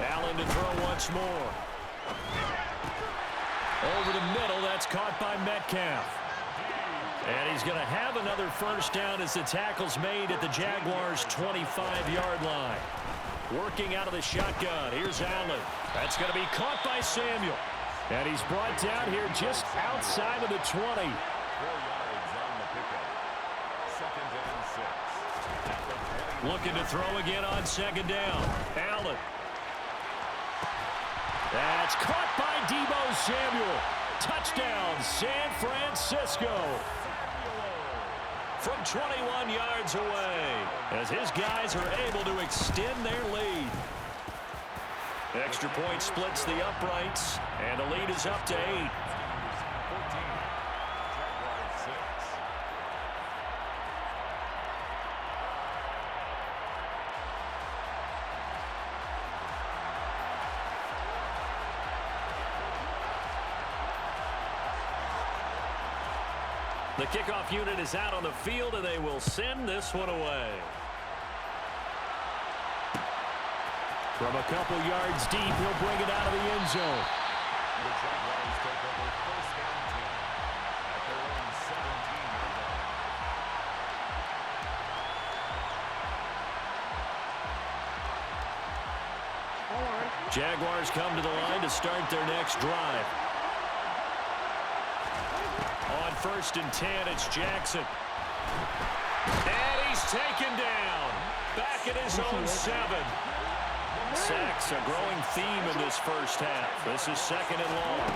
Allen to throw once more. Over the middle, that's caught by Metcalf. And he's going to have another first down as the tackle's made at the Jaguars' 25-yard line. Working out of the shotgun. Here's Allen. That's going to be caught by Samuel. And he's brought down here just outside of the 20. 4 yards on the pickup. 2nd and 6. Looking to throw again on 2nd down. Allen. That's caught by Deebo Samuel. Touchdown, San Francisco. From 21 yards away, as his guys are able to extend their lead. Extra point splits the uprights, and the lead is up to 8. 14. Jaguars 6. The kickoff unit is out on the field, and they will send this one away. From a couple yards deep, he'll bring it out of the end zone. The Jaguars take over 1st and 10 at their own 17-yard line. Jaguars come to the line to start their next drive. On 1st and 10, it's Jackson. And he's taken down. Back at his own 7. Sacks a growing theme in this first half. This is 2nd and long.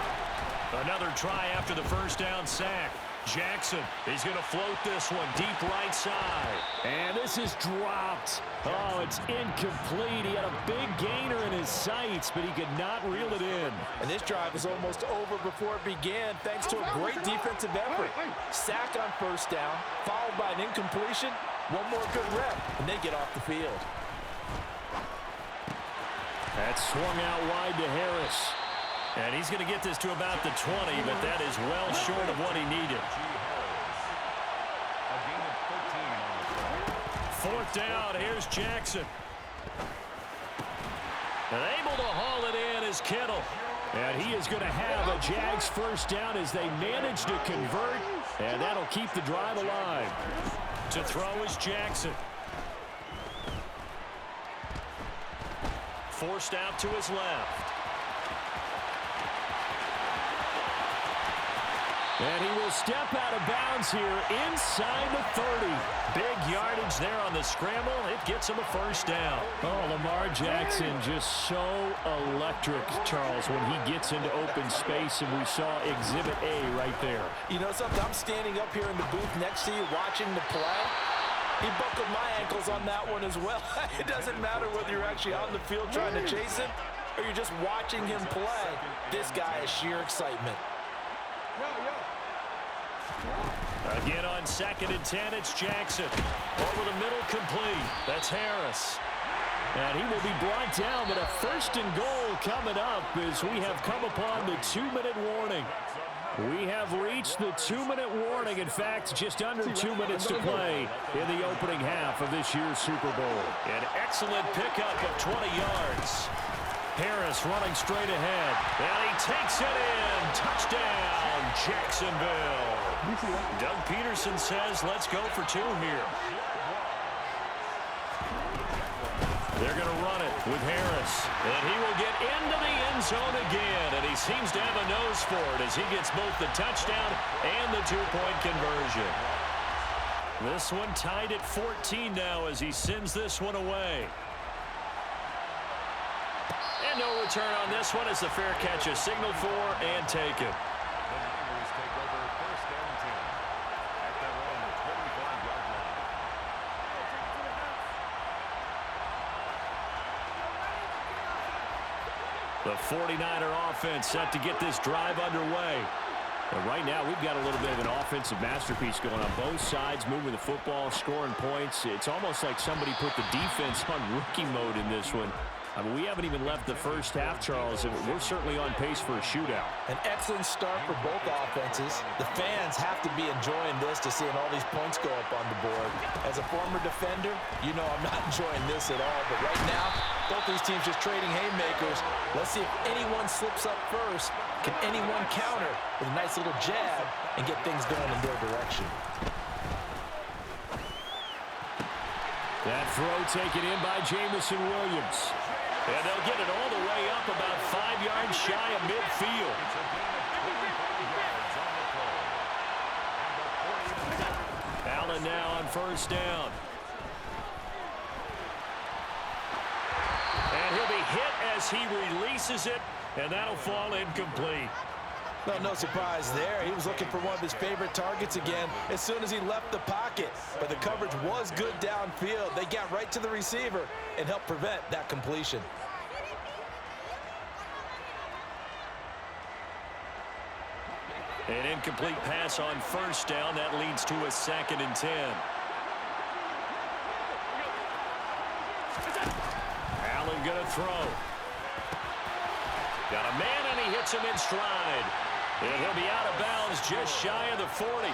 Another try after the first down sack. Jackson, he's going to float this one deep right side. And this is dropped. Oh, it's incomplete. He had a big gainer in his sights, but he could not reel it in. And this drive was almost over before it began, thanks to a great defensive effort. Sack on 1st down, followed by an incompletion. One more good rep, and they get off the field. That's swung out wide to Harris. And he's going to get this to about the 20, but that is well short of what he needed. A gain of 14 on the play. 4th down, here's Jackson. And able to haul it in is Kittle. And he is going to have a Jags first down as they manage to convert, and that'll keep the drive alive. To throw is Jackson. Forced out to his left. And he will step out of bounds here inside the 30. Big yardage there on the scramble. It gets him a first down. Oh, Lamar Jackson just so electric, Charles, when he gets into open space, and we saw Exhibit A right there. You know something? I'm standing up here in the booth next to you watching the play. He buckled my ankles on that one as well. It doesn't matter whether you're actually out in the field trying to chase him or you're just watching him play. This guy is sheer excitement. Again on 2nd and 10, it's Jackson. Over the middle, complete. That's Harris. And he will be brought down, but a 1st and goal coming up as we have come upon the 2-minute warning. We have reached the 2-minute warning. In fact, just under 2 minutes to play in the opening half of this year's Super Bowl. An excellent pickup of 20 yards. Harris running straight ahead. And he takes it in. Touchdown, Jacksonville. Doug Peterson says, let's go for 2 here. They're going to run it with Harris. And he will get into the end zone again. And he seems to have a nose for it as he gets both the touchdown and the 2-point conversion. This one tied at 14 now as he sends this one away. And no return on this one as the fair catch is signaled for and taken. The Niners take over 1st and 10 at their own 25-yard line. The 49er offense set to get this drive underway. And right now, we've got a little bit of an offensive masterpiece going on both sides, moving the football, scoring points. It's almost like somebody put the defense on rookie mode in this one. I mean, we haven't even left the first half, Charles, and we're certainly on pace for a shootout. An excellent start for both offenses. The fans have to be enjoying this to seeing all these points go up on the board. As a former defender, you know I'm not enjoying this at all, but right now, Both these teams just trading haymakers. Let's see if anyone slips up first. Can anyone counter with a nice little jab and get things going in their direction? That throw taken in by Jamison Williams. And they'll get it all the way up about 5 yards shy of midfield. Allen now on first down. And he'll be hit as he releases it, and that'll fall incomplete. Well, no surprise there. He was looking for one of his favorite targets again as soon as he left the pocket. But the coverage was good downfield. They got right to the receiver and helped prevent that completion. An incomplete pass on first down. That leads to a 2nd and 10. Allen going to throw. Got a man, and he hits him in stride. And he'll be out of bounds just shy of the 40.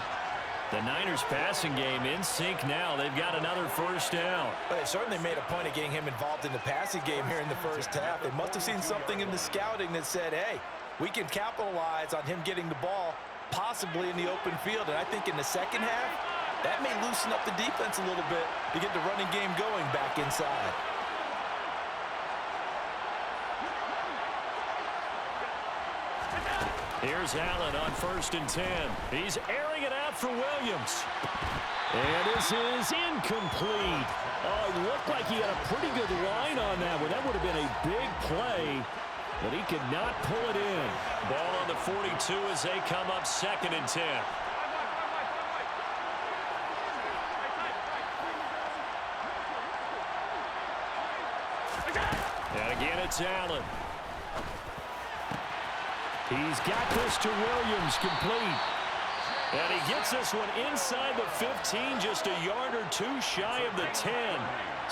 The Niners passing game in sync now. They've got another first down. Well, they certainly made a point of getting him involved in the passing game here in the first half. They must have seen something in the scouting that said, hey, we can capitalize on him getting the ball possibly in the open field. And I think in the second half, that may loosen up the defense a little bit to get the running game going back inside. Here's Allen on 1st and 10. He's airing it out for Williams. And this is incomplete. Oh, it looked like he had a pretty good line on that one. That would have been a big play, but he could not pull it in. Ball on the 42 as they come up 2nd and 10. And again, it's Allen. He's got this to Williams, complete. And he gets this one inside the 15, just a yard or two shy of the 10.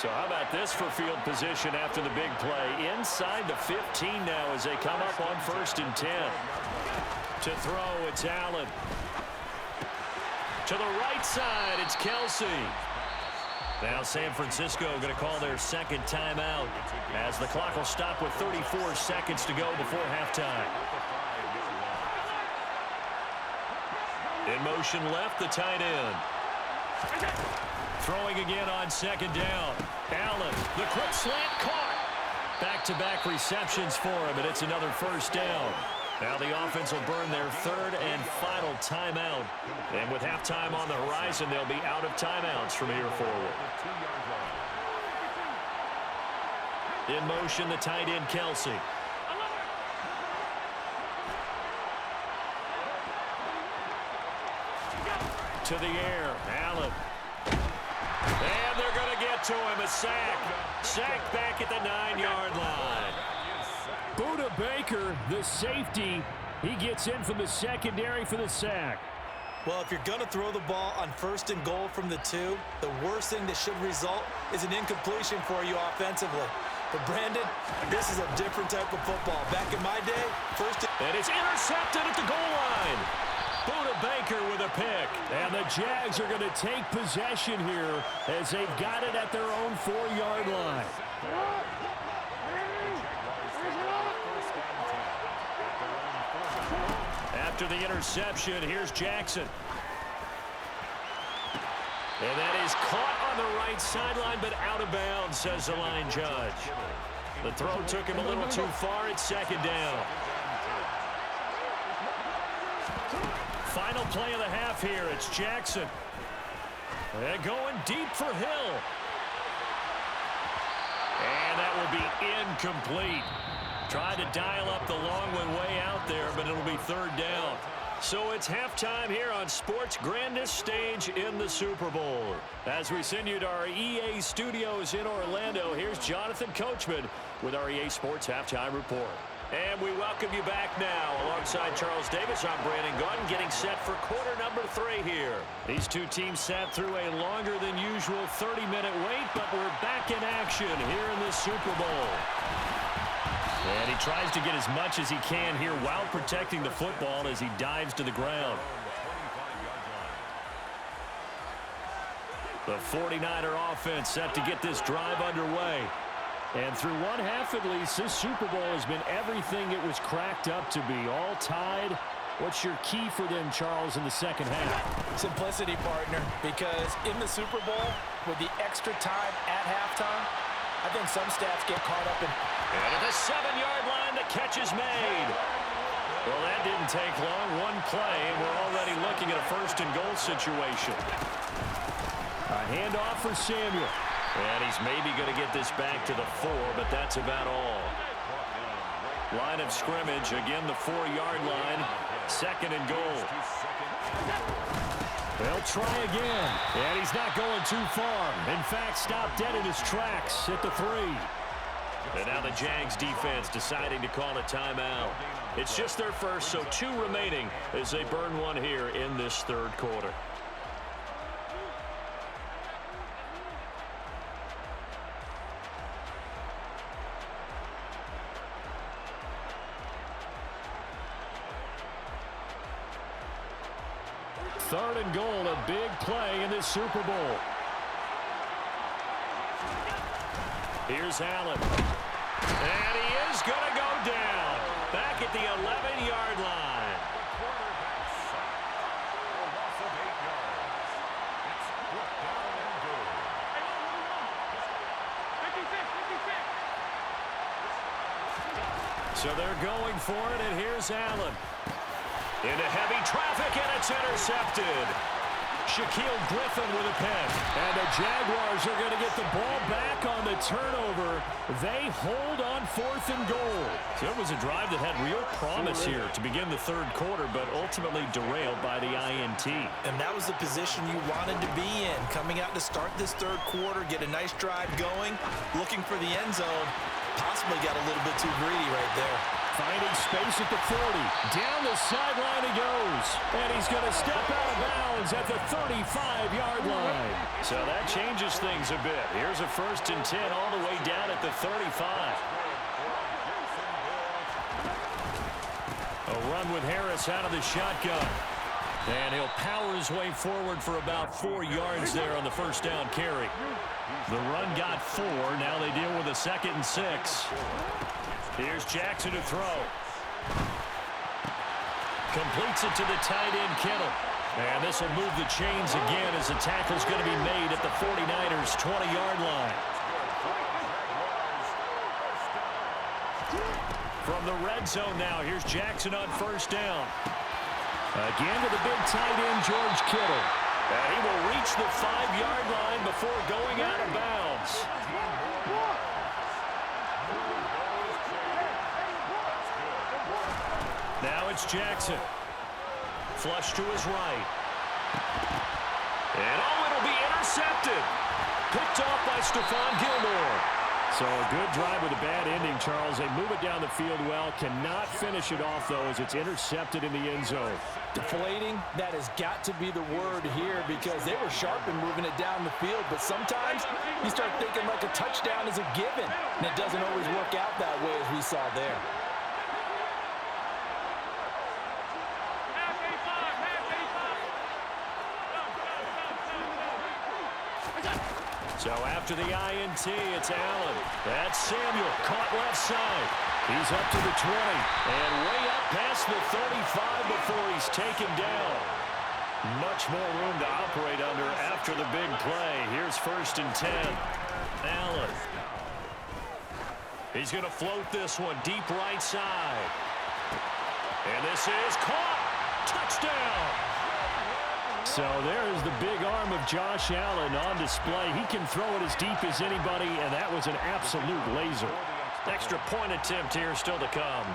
So how about this for field position after the big play? Inside the 15 now as they come up on 1st and 10. To throw, it's Allen. To the right side, it's Kelsey. Now San Francisco going to call their 2nd timeout as the clock will stop with 34 seconds to go before halftime. In motion left, the tight end. Throwing again on 2nd down. Allen, the quick slant caught. Back-to-back receptions for him, and it's another first down. Now the offense will burn their 3rd and final timeout. And with halftime on the horizon, they'll be out of timeouts from here forward. In motion, the tight end, Kelsey. To the air, Allen. And they're going to get to him, a sack. Sack back at the 9-yard line. Buda Baker, the safety, he gets in from the secondary for the sack. Well, if you're going to throw the ball on 1st and goal from the 2, the worst thing that should result is an incompletion for you offensively. But, Brandon, this is a different type of football. Back in my day, and it's intercepted at the goal line. Buda Baker with a pick. And the Jags are going to take possession here as they've got it at their own 4-yard line. After the interception, here's Jackson. And that is caught on the right sideline, but out of bounds, says the line judge. The throw took him a little too far. It's 2nd down. Final play of the half here. It's Jackson. And going deep for Hill. And that will be incomplete. Tried to dial up the long one way out there, but it'll be 3rd down. So it's halftime here on sports' grandest stage in the Super Bowl. As we send you to our EA studios in Orlando, here's Jonathan Coachman with our EA Sports Halftime Report. And we welcome you back now. Alongside Charles Davis, I'm Brandon Gunn, getting set for quarter number 3 here. These two teams sat through a longer than usual 30-minute wait, but we're back in action here in the Super Bowl. And he tries to get as much as he can here while protecting the football as he dives to the ground. The 49er offense set to get this drive underway. And through one half at least, this Super Bowl has been everything it was cracked up to be. All tied. What's your key for them, Charles, in the second half? Simplicity, partner, because in the Super Bowl, with the extra time at halftime, I think some staffs get caught up in... And at the 7-yard line, the catch is made. Well, that didn't take long. One play, and we're already looking at a first-and-goal situation. A handoff for Samuel. And he's maybe going to get this back to the 4, but that's about all. Line of scrimmage, again the 4-yard line. Second and goal. They'll try again. And he's not going too far. In fact, stopped dead in his tracks at the 3. And now the Jags defense deciding to call a timeout. It's just their first, so 2 remaining as they burn one here in this third quarter. Third and goal, a big play in this Super Bowl. Here's Allen. And he is going to go down. Back at the 11-yard line. So they're going for it, and here's Allen. Into heavy traffic, and it's intercepted. Shaquille Griffin with a pick. And the Jaguars are going to get the ball back on the turnover. They hold on 4th and goal. So it was a drive that had real promise here to begin the third quarter, but ultimately derailed by the INT. And that was the position you wanted to be in. Coming out to start this third quarter, get a nice drive going, looking for the end zone. Possibly got a little bit too greedy right there. Finding space at the 40. Down the sideline he goes. And he's going to step out of bounds at the 35-yard line. So that changes things a bit. Here's a 1st and 10 all the way down at the 35. A run with Harris out of the shotgun. And he'll power his way forward for about 4 yards there on the first down carry. The run got 4. Now they deal with a 2nd and 6. Here's Jackson to throw. Completes it to the tight end, Kittle. And this will move the chains again as the tackle's going to be made at the 49ers' 20-yard line. From the red zone now, here's Jackson on first down. Again to the big tight end, George Kittle. And he will reach the 5-yard line before going out of bounds. Now it's Jackson. Flush to his right. And it'll be intercepted. Picked off by Stephon Gilmore. So a good drive with a bad ending, Charles. They move it down the field well. Cannot finish it off, though, as it's intercepted in the end zone. Deflating, that has got to be the word here because they were sharp in moving it down the field. But sometimes you start thinking like a touchdown is a given. And it doesn't always work out that way as we saw there. So after the INT, it's Allen. That's Samuel, caught left side. He's up to the 20, and way up past the 35 before he's taken down. Much more room to operate under after the big play. Here's 1st and 10. Allen. He's going to float this one deep right side. And this is caught. Touchdown. So there is the big arm of Josh Allen on display. He can throw it as deep as anybody, and that was an absolute laser. Extra point attempt here still to come.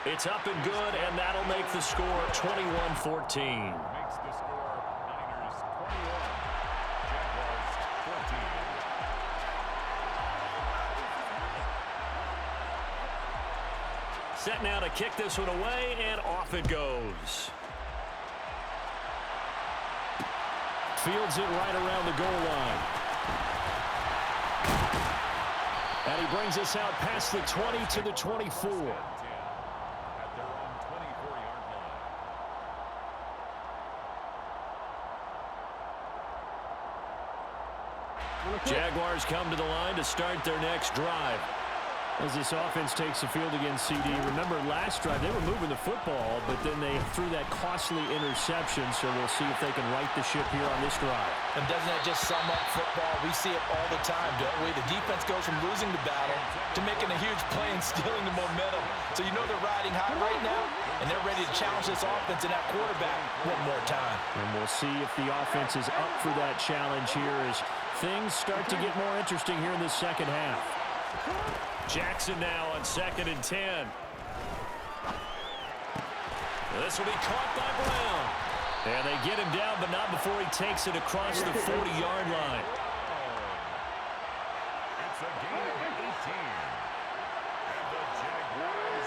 It's up and good, and that'll make the score 21-14. Makes the score Niners 21, Jaguars 14. Set now to kick this one away, and off it goes. Fields it right around the goal line. And he brings us out past the 20 to the 24. At their own 24-yard line. Jaguars come to the line to start their next drive. As this offense takes the field against CD, remember last drive they were moving the football, but then they threw that costly interception, so we'll see if they can right the ship here on this drive. And doesn't that just sum up football? We see it all the time, don't we? The defense goes from losing the battle to making a huge play and stealing the momentum. So you know they're riding high right now, and they're ready to challenge this offense and that quarterback one more time. And we'll see if the offense is up for that challenge here as things start to get more interesting here in the second half. Jackson now on 2nd and 10. This will be caught by Brown. And they get him down, but not before he takes it across the 40-yard line. It's a gain of 18. And the Jaguars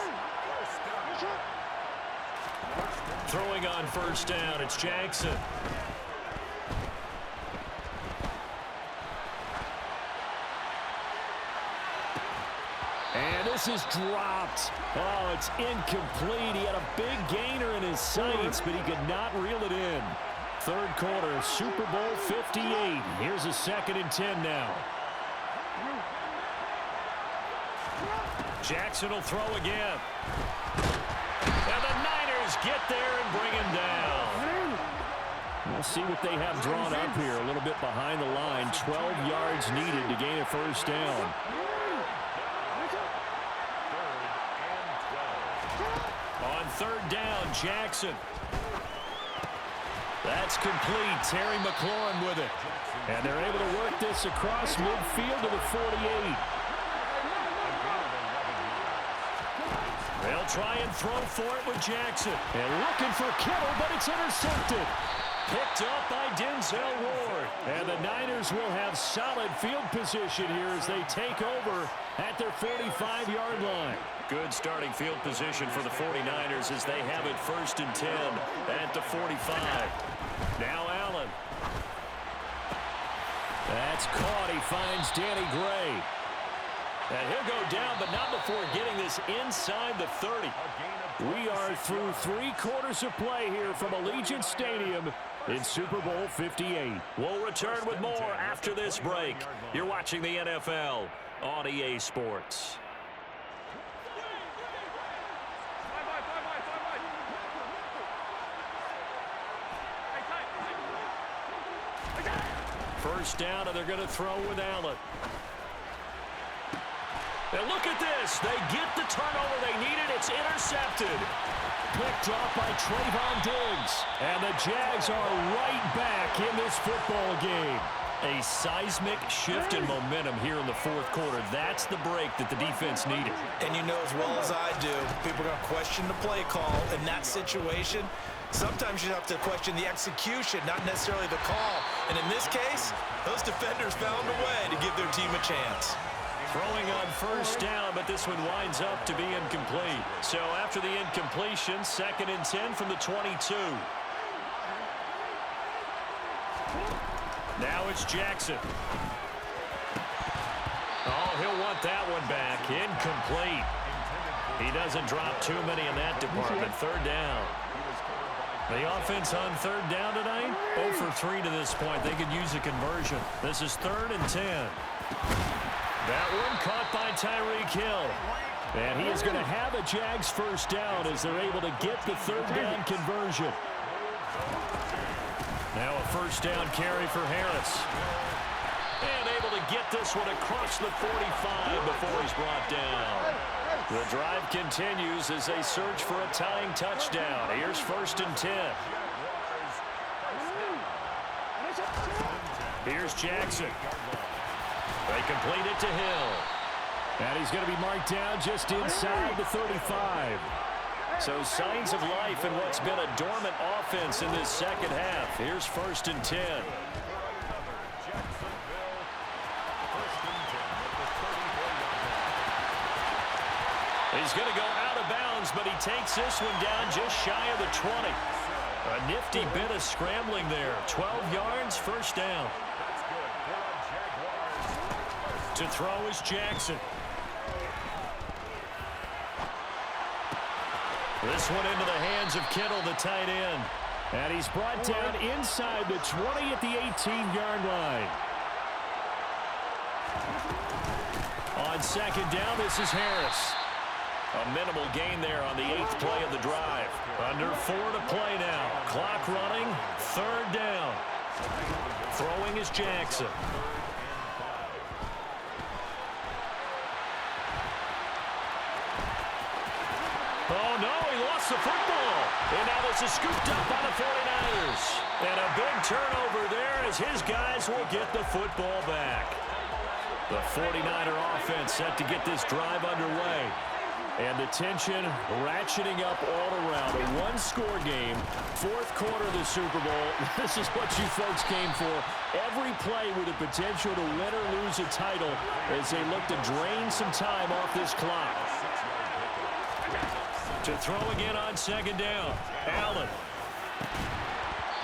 Throwing on first down, it's Jackson. And this is dropped. Oh, it's incomplete. He had a big gainer in his sights, but he could not reel it in. Third quarter, Super Bowl 58. Here's a 2nd and 10 now. Jackson will throw again. And the Niners get there and bring him down. We'll see what they have drawn up here. A little bit behind the line. 12 yards needed to gain a first down. On third down, Jackson. That's complete. Terry McLaurin with it. And they're able to work this across midfield to the 48. They'll try and throw for it with Jackson. And looking for Kittle, but it's intercepted. Picked up by Denzel Ward. And the Niners will have solid field position here as they take over at their 45-yard line. Good starting field position for the 49ers as they have it 1st and 10 at the 45. Now Allen. That's caught. He finds Danny Gray. And he'll go down, but not before getting this inside the 30. We are through 3 quarters of play here from Allegiant Stadium in Super Bowl 58. We'll return with more after this break. You're watching the NFL on EA Sports. First down, and they're going to throw with Allen. And look at this. They get the turnover they needed. It's intercepted. Picked off by Trayvon Diggs. And the Jags are right back in this football game. A seismic shift in momentum here in the fourth quarter. That's the break that the defense needed. And you know as well as I do, people are going to question the play call in that situation. Sometimes you have to question the execution, not necessarily the call. And in this case, those defenders found a way to give their team a chance. Throwing on first down, but this one winds up to be incomplete. So after the incompletion, 2nd and 10 from the 22. Now it's Jackson. Oh, he'll want that one back. Incomplete. He doesn't drop too many in that department. Third down. The offense on third down tonight, 0 for 3 to this point. They could use a conversion. This is 3rd and 10. That one caught by Tyreek Hill. And he is going to have a Jags first down as they're able to get the third down conversion. Now a first down carry for Harris. And able to get this one across the 45 before he's brought down. The drive continues as they search for a tying touchdown. Here's 1st and 10. Here's Jackson. They complete it to Hill. And he's going to be marked down just inside the 35. So signs of life in what's been a dormant offense in this second half. Here's 1st and 10. He's going to go out of bounds, but he takes this one down just shy of the 20. A nifty bit of scrambling there. 12 yards, first down. To throw is Jackson. This one into the hands of Kittle, the tight end. And he's brought down inside the 20 at the 18-yard line. second down. This is Harris. A minimal gain there on the 8th play of the drive. Under 4 to play now. Clock running. 3rd down. Throwing is Jackson. Oh, no, he lost the football. And now this is scooped up by the 49ers. And a big turnover there as his guys will get the football back. The 49er offense set to get this drive underway. And the tension ratcheting up all around. A one-score game, 4th quarter of the Super Bowl. This is what you folks came for. Every play with the potential to win or lose a title as they look to drain some time off this clock. To throw again on 2nd down. Allen.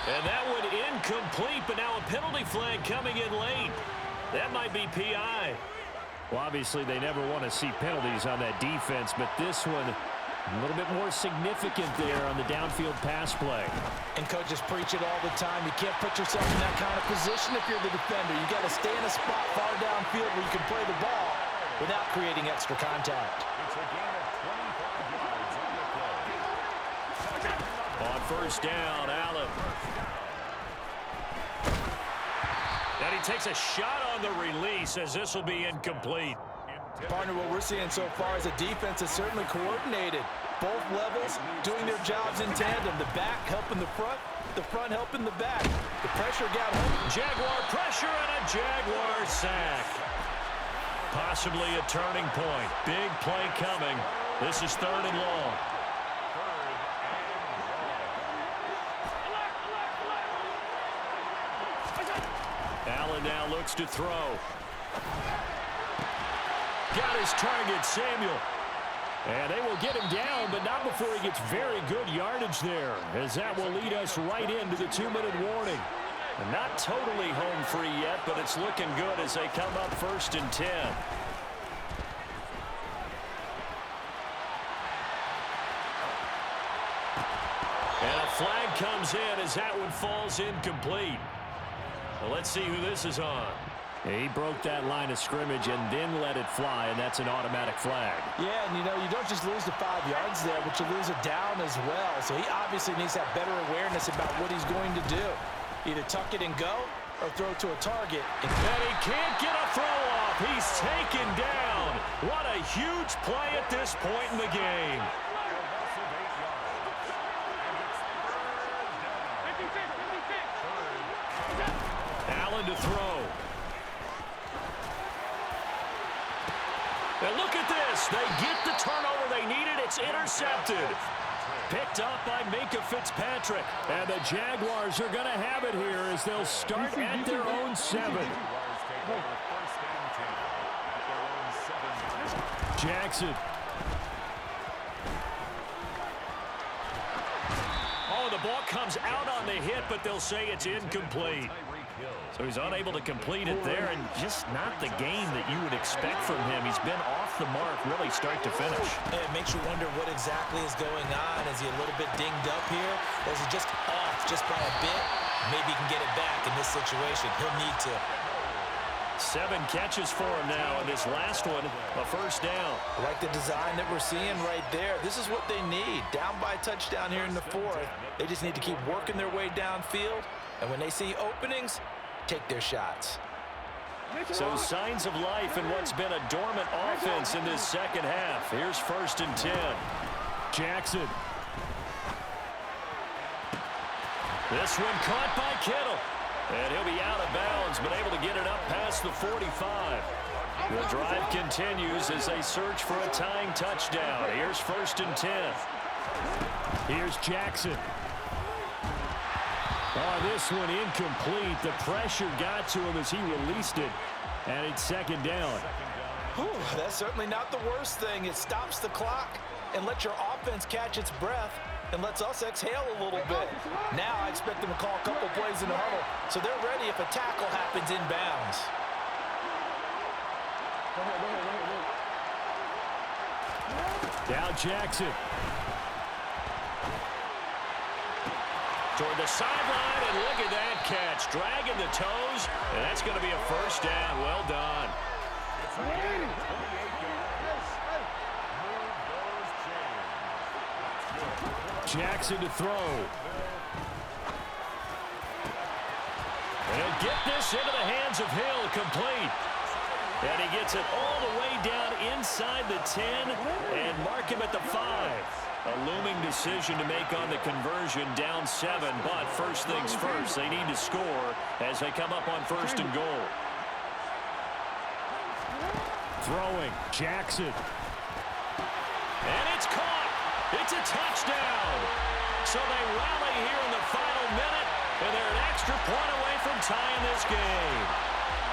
And that one incomplete, but now a penalty flag coming in late. That might be PI. Well, obviously, they never want to see penalties on that defense, but this one a little bit more significant there on the downfield pass play. And coaches preach it all the time. You can't put yourself in that kind of position if you're the defender. You got to stay in a spot far downfield where you can play the ball without creating extra contact. It's a gain of 25 yards on the play. On 1st down, Allen. And he takes a shot on the release as this will be incomplete. Partner, what we're seeing so far is a defense that's certainly coordinated. Both levels doing their jobs in tandem. The back helping the front helping the back. The pressure got home. Jaguar pressure and a Jaguar sack. Possibly a turning point. Big play coming. This is 3rd and long. Allen now looks to throw. Got his target, Samuel. And they will get him down, but not before he gets very good yardage there, as that will lead us right into the 2-minute warning. And not totally home free yet, but it's looking good as they come up 1st and 10. And a flag comes in as that one falls incomplete. Well, let's see who this is on. He broke that line of scrimmage and then let it fly, and that's an automatic flag. Yeah, and you don't just lose the 5 yards there, but you lose it down as well. So he obviously needs to have better awareness about what he's going to do. Either tuck it and go or throw to a target. And he can't get a throw off. He's taken down. What a huge play at this point in the game. Allen to throw. And look at this. They get the turnover they needed. It's intercepted. Picked up by Minka Fitzpatrick. And the Jaguars are going to have it here as they'll start at their own 7. Jackson. Oh, the ball comes out on the hit, but they'll say it's incomplete. So he's unable to complete it there, and just not the game that you would expect from him. He's been off the mark really start to finish. It makes you wonder what exactly is going on. Is he a little bit dinged up here, or is he just off just by a bit? Maybe he can get it back in this situation. He'll need to. 7 catches for him now, and this last one, a 1st down. I like the design that we're seeing right there. This is what they need. Down by a touchdown here in the 4th. They just need to keep working their way downfield, and when they see openings, take their shots. So signs of life in what's been a dormant offense in this 2nd half. Here's 1st and 10. Jackson. This one caught by Kittle. And he'll be out of bounds, but able to get it up past the 45. The drive continues as they search for a tying touchdown. Here's 1st and 10. Here's Jackson. Oh, this one incomplete. The pressure got to him as he released it. And it's 2nd down. Whew, that's certainly not the worst thing. It stops the clock and lets your offense catch its breath and lets us exhale a little bit. Now I expect them to call a couple plays in the huddle, so they're ready if a tackle happens inbounds. Now Jackson. Toward the sideline, and look at that catch. Dragging the toes, and that's going to be a 1st down. Well done. second and 28 yards. Move those chains. Jackson to throw. And he'll get this into the hands of Hill, complete. And he gets it all the way down inside the 10 and mark him at the 5. A looming decision to make on the conversion, down 7. But first things first, they need to score as they come up on 1st and goal. Throwing, Jackson. And it's caught. It's a touchdown. So they rally here in the final minute, and they're an extra point away from tying this game.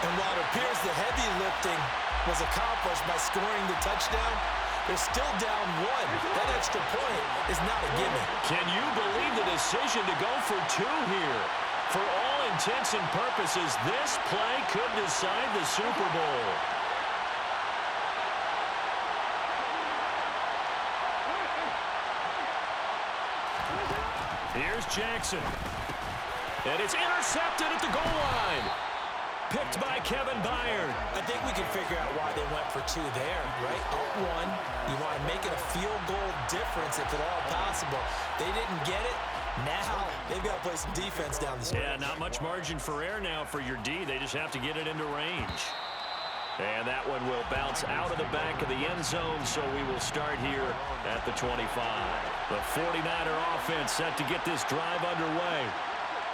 And while it appears the heavy lifting was accomplished by scoring the touchdown, they're still down 1. That extra point is not a gimme. Can you believe the decision to go for 2 here? For all intents and purposes, this play could decide the Super Bowl. Here's Jackson. And it's intercepted at the goal line. Picked by Kevin Byard. I think we can figure out why they went for 2 there, right? Up 1, you want to make it a field goal difference if at all possible. They didn't get it. Now they've got to play some defense down the stretch. Yeah, not much margin for error now for your D. They just have to get it into range. And that one will bounce out of the back of the end zone, so we will start here at the 25. The 49er offense set to get this drive underway.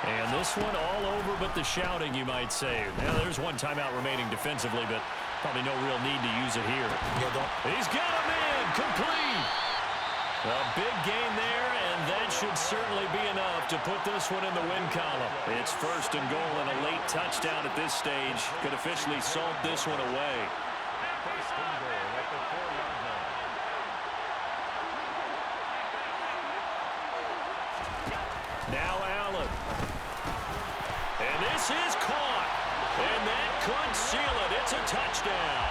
And this one all over but the shouting, you might say. Now, there's one timeout remaining defensively, but probably no real need to use it here. He's got him in, complete. A big gain there, and that should certainly be enough to put this one in the win column. It's 1st and goal, and a late touchdown at this stage could officially salt this one away. 1st and goal at the 4-yard line. Now Allen. And this is caught. And that could seal it. It's a touchdown.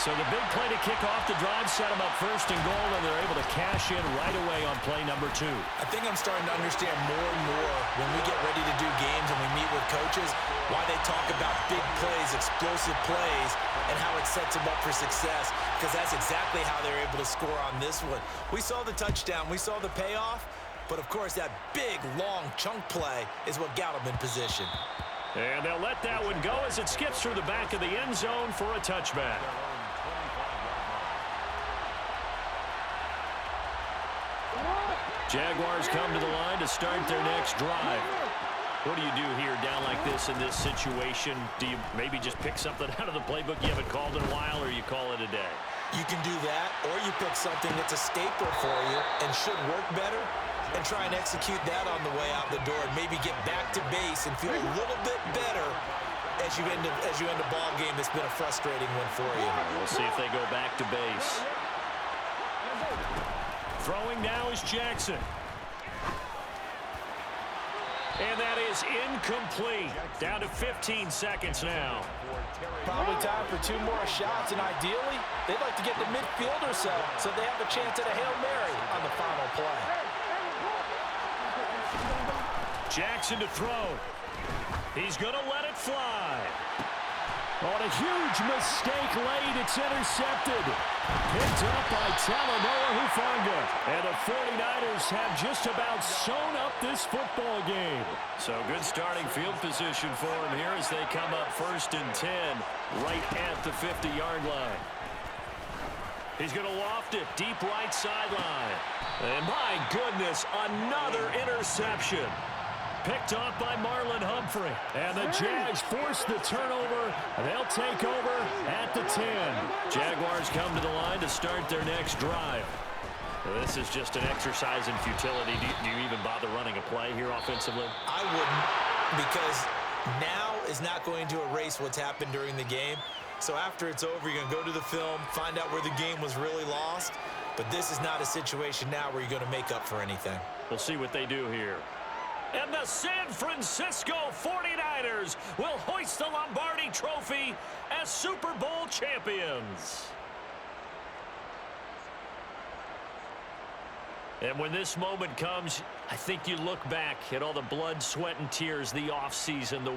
So the big play to kick off the drive set them up 1st and goal, and they're able to cash in right away on play number 2. I think I'm starting to understand more and more when we get ready to do games and we meet with coaches why they talk about big plays, explosive plays, and how it sets them up for success, because that's exactly how they're able to score on this one. We saw the touchdown. We saw the payoff. But, of course, that big, long chunk play is what got them in position. And they'll let that one go as it skips through the back of the end zone for a touchback. Jaguars come to the line to start their next drive. What do you do here down like this in this situation? Do you maybe just pick something out of the playbook you haven't called in a while, or you call it a day? You can do that, or you pick something that's a staple for you and should work better, and try and execute that on the way out the door and maybe get back to base and feel a little bit better as you end a ball game that's been a frustrating one for you. We'll see if they go back to base. Throwing now is Jackson. And that is incomplete. Down to 15 seconds now. Probably time for 2 more shots, and ideally, they'd like to get to midfield or so they have a chance at a Hail Mary on the final play. Jackson to throw. He's going to let it fly. On a huge mistake late, it's intercepted. Picked up by Talanoa Hufanga. And the 49ers have just about sewn up this football game. So good starting field position for him here as they come up 1st and 10 right at the 50-yard line. He's going to loft it deep right sideline. And my goodness, another interception. Picked off by Marlon Humphrey. And the Jags force the turnover. They'll take over at the 10. Jaguars come to the line to start their next drive. This is just an exercise in futility. Do you even bother running a play here offensively? I wouldn't, because now is not going to erase what's happened during the game. So after it's over, you're going to go to the film, find out where the game was really lost. But this is not a situation now where you're going to make up for anything. We'll see what they do here. And the San Francisco 49ers will hoist the Lombardi Trophy as Super Bowl champions. And when this moment comes, I think you look back at all the blood, sweat, and tears, the offseason, the